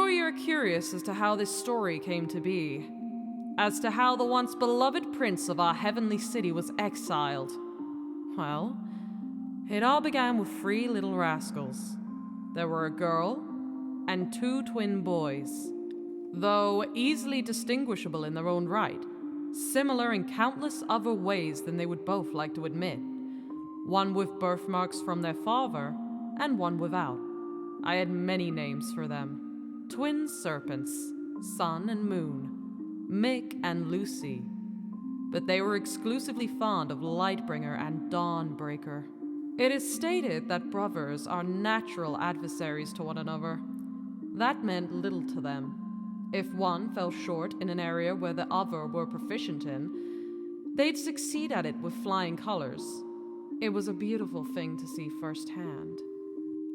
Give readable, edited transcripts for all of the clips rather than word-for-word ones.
sure you're curious as to how this story came to be. As to how the once beloved prince of our heavenly city was exiled. Well, it all began with 3 little rascals. There were a girl and 2 twin boys. Though easily distinguishable in their own right, similar in countless other ways than they would both like to admit. One with birthmarks from their father, and one without. I had many names for them. Twin serpents, sun and moon, Mick and Lucy. But they were exclusively fond of Lightbringer and Dawnbreaker. It is stated that brothers are natural adversaries to one another. That meant little to them. If one fell short in an area where the other were proficient in, they'd succeed at it with flying colors. It was a beautiful thing to see firsthand.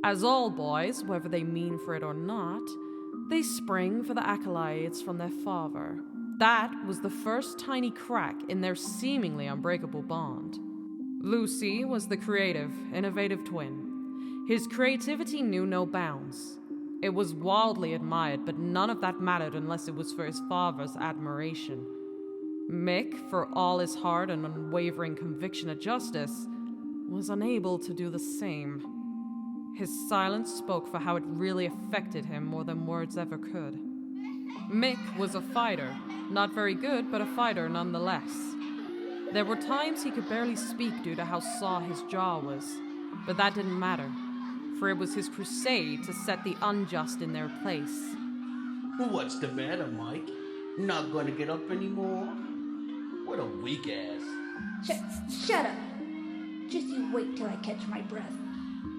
As all boys, whether they mean for it or not, they spring for the accolades from their father. That was the first tiny crack in their seemingly unbreakable bond. Lucy was the creative, innovative twin. His creativity knew no bounds. It was wildly admired, but none of that mattered unless it was for his father's admiration. Mick, for all his hard and unwavering conviction of justice, was unable to do the same. His silence spoke for how it really affected him more than words ever could. Mick was a fighter, not very good, but a fighter nonetheless. There were times he could barely speak due to how sore his jaw was, but that didn't matter. For it was his crusade to set the unjust in their place. What's the matter, Mike? Not gonna get up anymore? What a weak ass. Shut up. Just you wait till I catch my breath.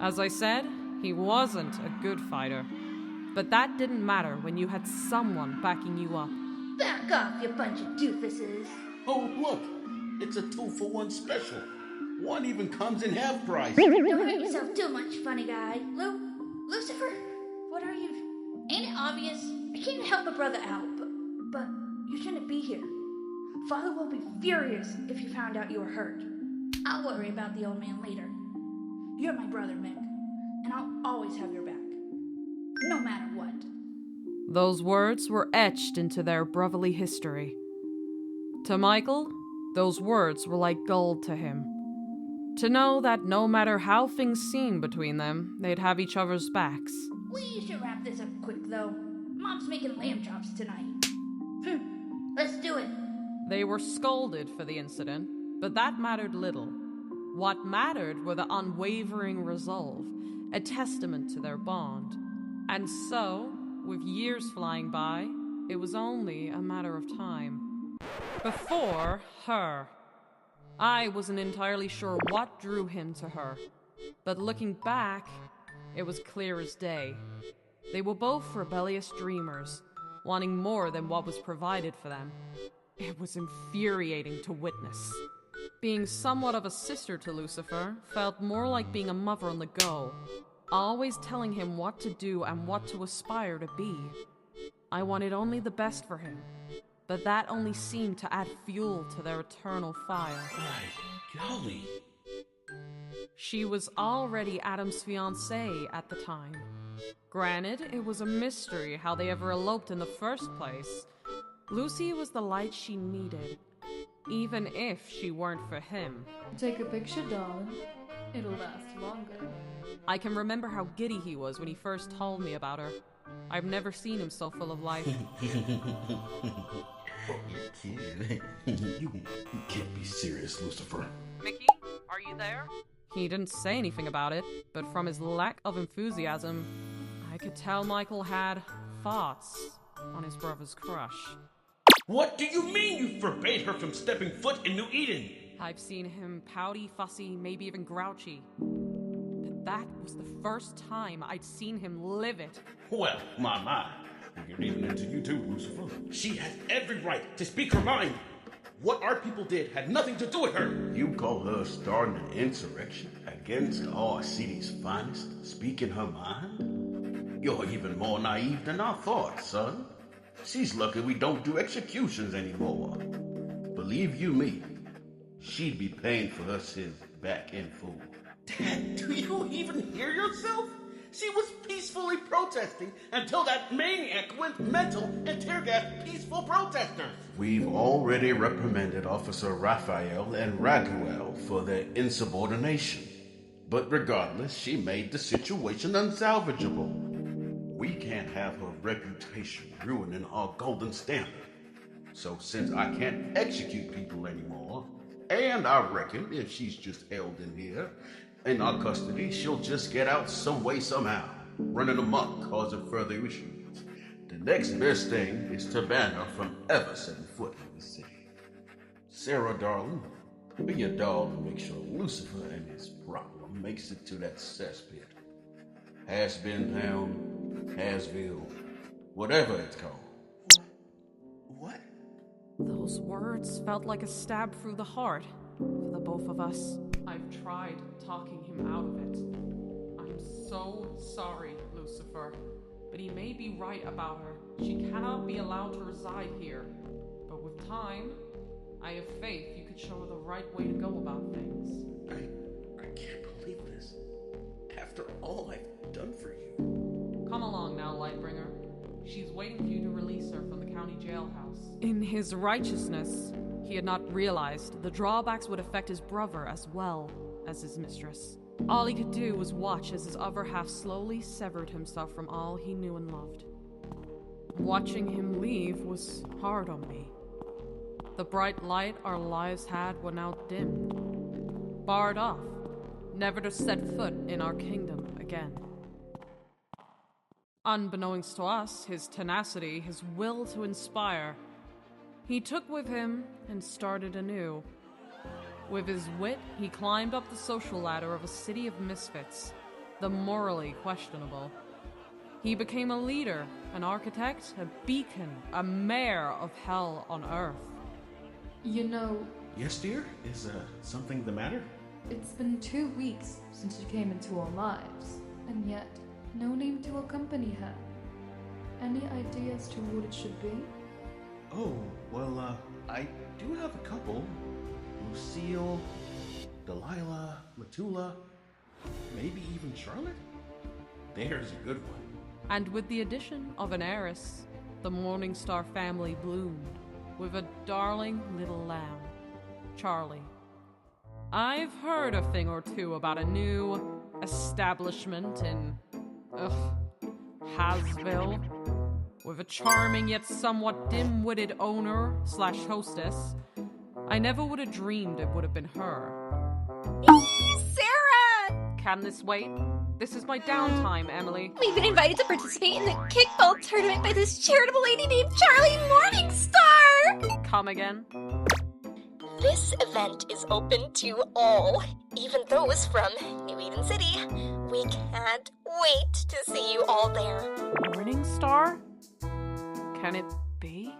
As I said, he wasn't a good fighter. But that didn't matter when you had someone backing you up. Back off, you bunch of doofuses. Oh, look. It's a 2-for-1 special. One even comes in half price. Don't hurt yourself too much, funny guy. Lucifer, what are you? Ain't it obvious? I came to help a brother out, but you shouldn't be here. Father will be furious if you found out you were hurt. I'll worry about the old man later. You're my brother, Mick, and I'll always have your back. No matter what. Those words were etched into their brotherly history. To Michael, those words were like gold to him. To know that no matter how things seemed between them, they'd have each other's backs. We should wrap this up quick, though. Mom's making lamb chops tonight. Let's do it. They were scolded for the incident, but that mattered little. What mattered were the unwavering resolve, a testament to their bond. And so, with years flying by, it was only a matter of time. Before her. I wasn't entirely sure what drew him to her, but looking back, it was clear as day. They were both rebellious dreamers, wanting more than what was provided for them. It was infuriating to witness. Being somewhat of a sister to Lucifer felt more like being a mother on the go, always telling him what to do and what to aspire to be. I wanted only the best for him, but that only seemed to add fuel to their eternal fire. My golly. She was already Adam's fiancée at the time. Granted, it was a mystery how they ever eloped in the first place. Lucy was the light she needed, even if she weren't for him. Take a picture, darling. It'll last longer. I can remember how giddy he was when he first told me about her. I've never seen him so full of life. You can't be serious, Lucifer. Mickey, are you there? He didn't say anything about it, but from his lack of enthusiasm, I could tell Michael had thoughts on his brother's crush. What do you mean you forbade her from stepping foot in New Eden? I've seen him pouty, fussy, maybe even grouchy. But that was the first time I'd seen him livid. Well, my. You're even into you too, Lucifer. She has every right to speak her mind. What our people did had nothing to do with her. You call her starting an insurrection against our city's finest, speaking her mind? You're even more naive than I thought, son. She's lucky we don't do executions anymore. Believe you me, she'd be paying for her sins back in full. Dad, do you even hear yourself? She was peacefully protesting until that maniac went mental and tear-gassed peaceful protesters. We've already reprimanded Officer Raphael and Raguel for their insubordination. But regardless, she made the situation unsalvageable. We can't have her reputation ruining our golden standard. So since I can't execute people anymore, and I reckon if she's just held in here, in our custody, she'll just get out some way somehow, running amok, causing further issues. The next best thing is to ban her from ever setting foot in the city. Sarah, darling, be a doll and make sure Lucifer and his problem makes it to that cesspit. Has-been town, HAZVILLE, whatever it's called. What? Those words felt like a stab through the heart for the both of us. I've tried talking him out of it. I'm so sorry, Lucifer. But he may be right about her. She cannot be allowed to reside here. But with time, I have faith you could show her the right way to go about things. I can't believe this. After all I've done for you. Come along now, Lightbringer. She's waiting for you to release her from the county jailhouse. In his righteousness, he had not realized the drawbacks would affect his brother as well as his mistress. All he could do was watch as his other half slowly severed himself from all he knew and loved. Watching him leave was hard on me. The bright light our lives had were now dimmed, barred off, never to set foot in our kingdom again. Unbeknownst to us, his tenacity, his will to inspire, he took with him and started anew. With his wit, he climbed up the social ladder of a city of misfits, the morally questionable. He became a leader, an architect, a beacon, a mayor of hell on earth. You know, Yes, dear? Is something the matter? it's been 2 weeks since you came into our lives, and yet no name to accompany her. Any idea as to what it should be? Oh, well, I do have a couple. Lucille, Delilah, Matula, maybe even Charlotte? There's a good one. And with the addition of an heiress, the Morningstar family bloomed with a darling little lamb, Charlie. I've heard a thing or two about a new establishment in, HAZVILLE, with a charming yet somewhat dim-witted owner/hostess. I never would have dreamed it would have been her. Sarah! Can this wait? This is my downtime, Emily. We've been invited to participate in the kickball tournament by this charitable lady named Charlie Morningstar! Come again? This event is open to all, even those from New Eden City. We can't wait to see you all there. Morningstar? Can it be?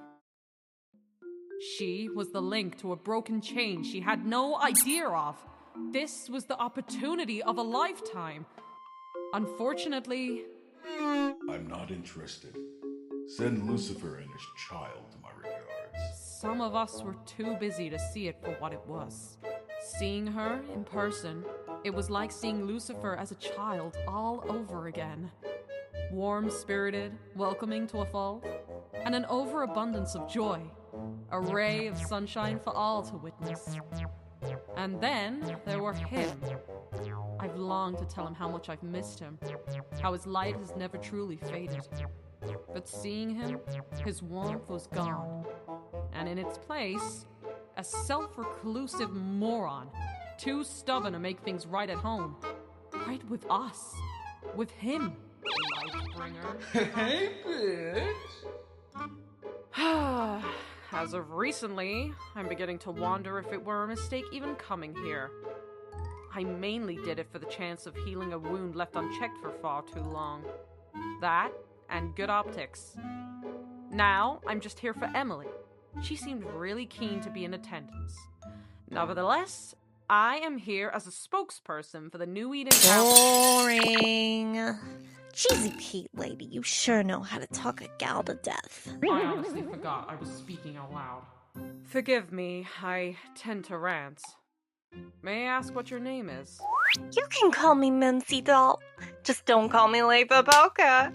She was the link to a broken chain she had no idea of. This was the opportunity of a lifetime. Unfortunately, I'm not interested. Send Lucifer and his child my regards. some of us were too busy to see it for what it was. Seeing her in person, it was like seeing Lucifer as a child all over again. Warm-spirited, welcoming to a fault, and an overabundance of joy. A ray of sunshine for all to witness. And then there were him. I've longed to tell him how much I've missed him, how his light has never truly faded. But seeing him, his warmth was gone. And in its place, a self-reclusive moron, too stubborn to make things right at home. Right with us. With him. Lightbringer. Hey, bitch! As of recently, I'm beginning to wonder if it were a mistake even coming here. I mainly did it for the chance of healing a wound left unchecked for far too long. That, and good optics. Now, I'm just here for Emily. She seemed really keen to be in attendance. Nevertheless, I am here as a spokesperson for the New Eden Boring. Cheesy Pete lady, you sure know how to talk a gal to death. I honestly forgot I was speaking out loud. Forgive me, I tend to rant. May I ask what your name is? You can call me Mimzy doll. Just don't call me Lady Boca.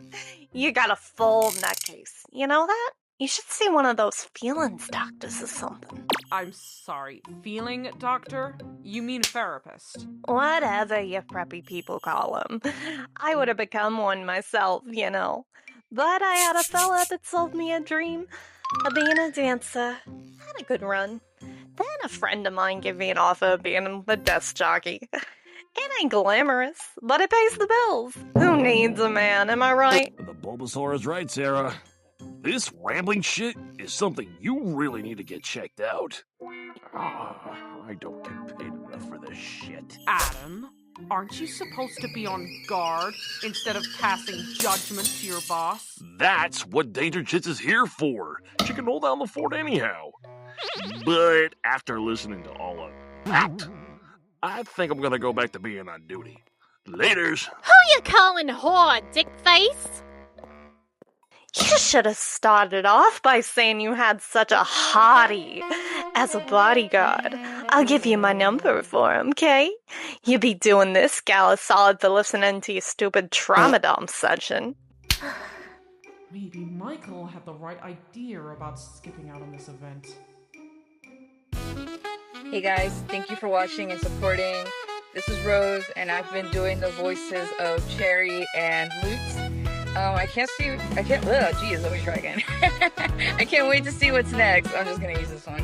You got a full nutcase. You know that? You should see one of those feelings doctors or something. I'm sorry, feeling doctor? You mean therapist? Whatever you preppy people call them. I would have become one myself, you know. But I had a fella that sold me a dream of being a dancer. Had a good run. Then a friend of mine gave me an offer of being the desk jockey. It ain't glamorous, but it pays the bills. Who needs a man, am I right? The Bulbasaur is right, Sarah. This rambling shit is something you really need to get checked out. I don't get paid enough for this shit. Adam, aren't you supposed to be on guard instead of passing judgment to your boss? That's what Danger Chits is here for. She can hold down the fort anyhow. But after listening to all of that, I think I'm gonna go back to being on duty. Laters. Who you calling whore, dickface? You should have started off by saying you had such a hottie as a bodyguard. I'll give you my number for him, okay? You be doing this gal a solid for listening to your stupid trauma dump session. Maybe Michael had the right idea about skipping out on this event. Hey guys, thank you for watching and supporting. This is Rose, and I've been doing the voices of Cherry and Lutz. Let me try again. I can't wait to see what's next. I'm just gonna use this one.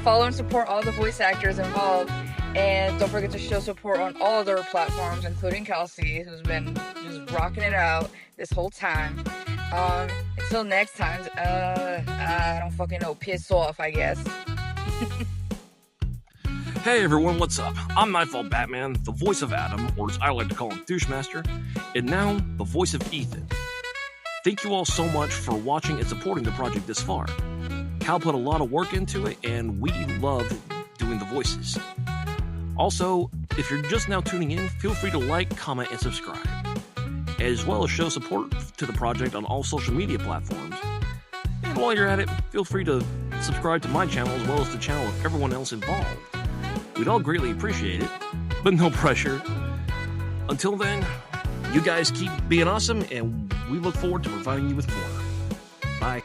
Follow and support all the voice actors involved, and don't forget to show support on all other platforms, including Kelsey, who's been just rocking it out this whole time. Until next time, I don't fucking know, piss off, I guess. Hey everyone, what's up? I'm Nightfall Batman, the voice of Adam, or as I like to call him, Douchemaster, and now the voice of Ethan. Thank you all so much for watching and supporting the project this far. Cal put a lot of work into it, and we love doing the voices. Also, if you're just now tuning in, feel free to like, comment, and subscribe, as well as show support to the project on all social media platforms. And while you're at it, feel free to subscribe to my channel as well as the channel of everyone else involved. We'd all greatly appreciate it, but no pressure. Until then, you guys keep being awesome, and we look forward to providing you with more. Bye.